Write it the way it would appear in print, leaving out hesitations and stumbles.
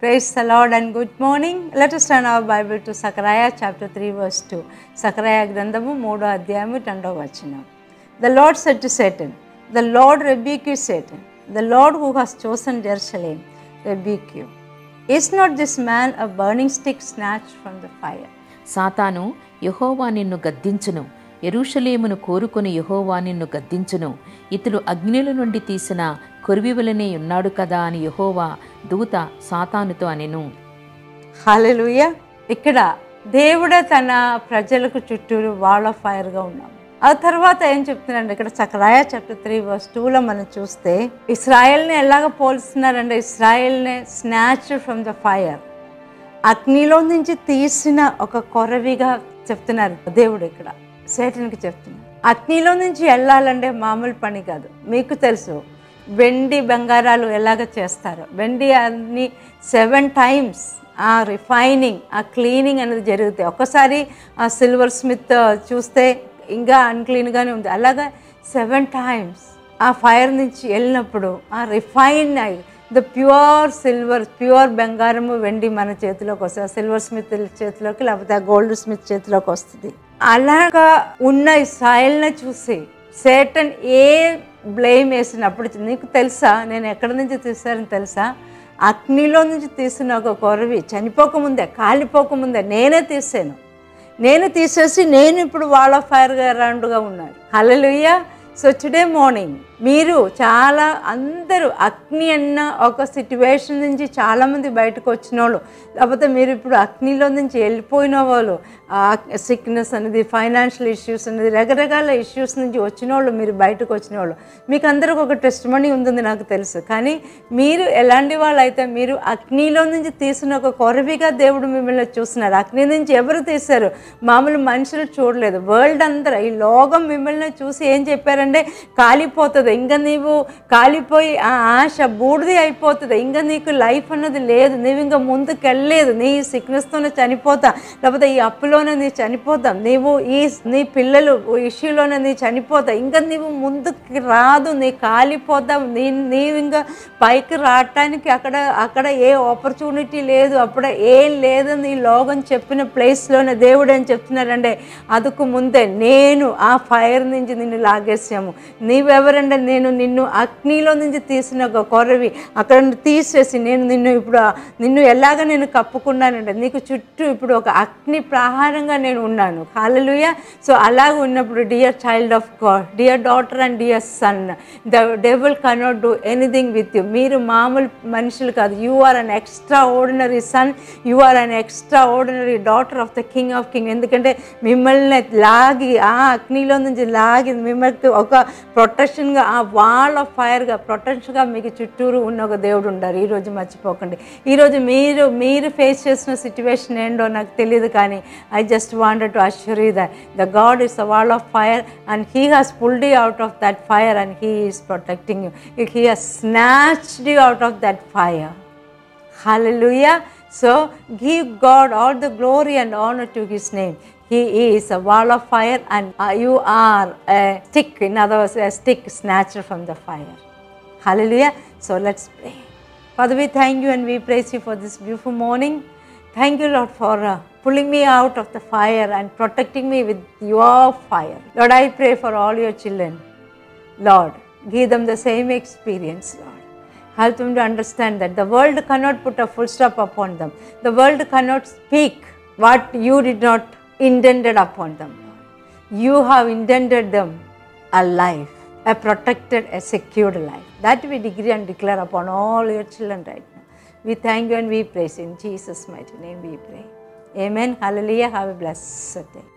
Praise the Lord and good morning. Let us turn our Bible to Zechariah chapter 3 verse 2. Zechariah గ్రంథము 3వ అధ్యాయము 2వ వచనం. The Lord said to Satan, the Lord rebuke you, Satan. The Lord who has chosen Jerusalem rebuke you. Is not this man a burning stick snatched from the fire? సాతాను యెహోవా నిన్ను గద్దించును, యెరూషలేమును కోరుకొని యెహోవా నిన్ను గద్దించును, ఇతడు అగ్నిల నుండి తీసిన కొరివివలనే ఉన్నాడు కదా అని యెహోవా దూత సాతానుతో అనెను. హల్లెలూయా. ఇక్కడ దేవుడే తన ప్రజలకు చుట్టూరు వాల్ ఆఫ్ ఫైర్గా ఉన్నాం. ఆ తర్వాత ఏం చెప్తున్నారండి ఇక్కడ జెకర్యా చాప్టర్ 3 verse 2లో మనం చూస్తే ఇశ్రాయేల్ని ఎలాగ పోల్స్తున్నారంటే ఇశ్రాయేల్ని స్నాచ్డ్ ఫ్రమ్ ద ఫైర్, అగ్నిలో నుంచి తీసిన ఒక కొరవిగా చెప్తున్నారు దేవుడు. ఇక్కడ సేటన్కి చెప్తున్నారు అగ్నిలో నుంచి వెళ్ళాలంటే మామూలు పని కాదు. మీకు తెలుసు వెండి బంగారాలు ఎలాగ చేస్తారో, వెండి అన్ని 7 times ఆ రిఫైనింగ్, ఆ క్లీనింగ్ అనేది జరుగుతాయి. ఒక్కసారి ఆ సిల్వర్ స్మిత్ చూస్తే ఇంకా అన్క్లీన్గానే ఉంది. అలాగా 7 times ఆ ఫైర్ నుంచి వెళ్ళినప్పుడు ఆ రిఫైన్ అయ్యి ద ప్యూర్ సిల్వర్, ప్యూర్ బంగారము వెండి మన చేతిలోకి వస్తుంది. ఆ సిల్వర్ స్మిత్ చేతిలోకి లేకపోతే ఆ గోల్డ్ స్మిత్ చేతిలోకి వస్తుంది. అలాగా ఉన్న ఇశ్రాయేల్ని చూసి సేటన్ ఏ బ్లేమ్ వేసినప్పుడు, నీకు తెలుసా నేను ఎక్కడి నుంచి తీసారని తెలుసా? అగ్నిలో నుంచి తీసిన ఒక కొరవి చనిపోకముందే, కాలిపోకముందే నేనే తీసాను. నేను తీసేసి నేను ఇప్పుడు వాల్ ఆఫ్ ఫైర్గా అరౌండ్గా ఉన్నాను. హల్లెలూయా. సో టుడే మార్నింగ్ మీరు చాలా అందరూ అగ్ని అన్న ఒక సిట్యువేషన్ నుంచి చాలామంది బయటకు వచ్చిన వాళ్ళు, లేకపోతే మీరు ఇప్పుడు అగ్నిలో నుంచి వెళ్ళిపోయిన వాళ్ళు, సిక్నెస్ అనేది, ఫైనాన్షియల్ ఇష్యూస్ అనేది, రకరకాల ఇష్యూస్ నుంచి వచ్చిన వాళ్ళు, మీరు బయటకు వచ్చిన వాళ్ళు, మీకు అందరికి ఒక టెస్టిమనీ ఉంటుంది నాకు తెలుసు. కానీ మీరు ఎలాంటి వాళ్ళు అయితే మీరు అగ్నిలో నుంచి తీసిన ఒక కొరవిగా దేవుడు మిమ్మల్ని చూస్తున్నారు. అగ్ని నుంచి ఎవరు తీశారు? మామూలు మనుషులు చూడలేదు. వరల్డ్ అందరూ, ఈ లోకం మిమ్మల్ని చూసి ఏం చెప్పారంటే కాలిపోతుంది, ఇంకా నీవు కాలిపోయి ఆ ఆశ బూడిది అయిపోతుంది, ఇంకా నీకు లైఫ్ అన్నది లేదు, నీవు ఇంకా ముందుకు వెళ్ళలేదు, నీ సిక్నెస్తోనే చనిపోతా, లేకపోతే ఈ అప్పులోనే నీ చనిపోతాం, నీవు నీ పిల్లలు ఇష్యూలోనే నీ చనిపోతా, ఇంకా నీవు ముందుకు రాదు, నీ కాలిపోతావు, నీవు ఇంకా పైకి రావటానికి అక్కడ ఏ ఆపర్చునిటీ లేదు, అప్పుడు ఏం లేదు. నీ లోకం చెప్పిన ప్లేస్లోనే దేవుడు ఏం చెప్తున్నారంటే అదుకు ముందే నేను ఆ ఫైర్ నుంచి నిన్ను లాగేసాము. నీవెవరంటే నేను నిన్ను అగ్నిలో నుంచి తీసిన ఒక కొరవి అక్కడ తీసేసి నేను నిన్ను ఎలాగ నేను కప్పుకున్నానంటే నీకు చుట్టూ ఇప్పుడు ఒక అగ్ని ప్రహారంగా నేను ఉన్నాను. హల్లెలూయా. సో అలాగ ఉన్నప్పుడు dear child of God, dear daughter and dear son, the devil cannot do anything with you. మీరు మామూలు మనుషులు కాదు. You are an extraordinary son, you are an extraordinary daughter of the king of king. ఎందుకంటే మిమ్మల్ని లాగి ఆ అగ్నిలో నుంచి లాగి మిమ్మల్ని ఒక ప్రొటెక్షన్గా, ఆ వాల్ ఆఫ్ ఫైర్గా ప్రొటెక్షన్గా మీకు చుట్టూరు ఉన్న ఒక దేవుడు ఉండారు. ఈరోజు మర్చిపోకండి. ఈరోజు మీరు ఫేస్ చేసిన సిచ్యువేషన్ ఏంటో నాకు తెలియదు, కానీ I just wanted to assure you that the God is the wall of fire and he has pulled you out of that fire and he is protecting you. He has snatched you out of that fire. Hallelujah. So give God all the glory and honor to his name. He is a wall of fire and you are a stick, in other words a stick snatched from the fire. Hallelujah. So let's pray. Father, we thank you and we praise you for this beautiful morning. Thank you, Lord, for pulling me out of the fire and protecting me with your fire. Lord, I pray for all your children. Lord, give them the same experience, Lord. Help them to understand that the world cannot put a full stop upon them. The world cannot speak what you did not intended upon them. You have intended them a life, a protected, a secured life. That we decree and declare upon all your children right now. We thank you and we praise you. In Jesus' mighty name we pray. Amen. Hallelujah. Have a blessed day.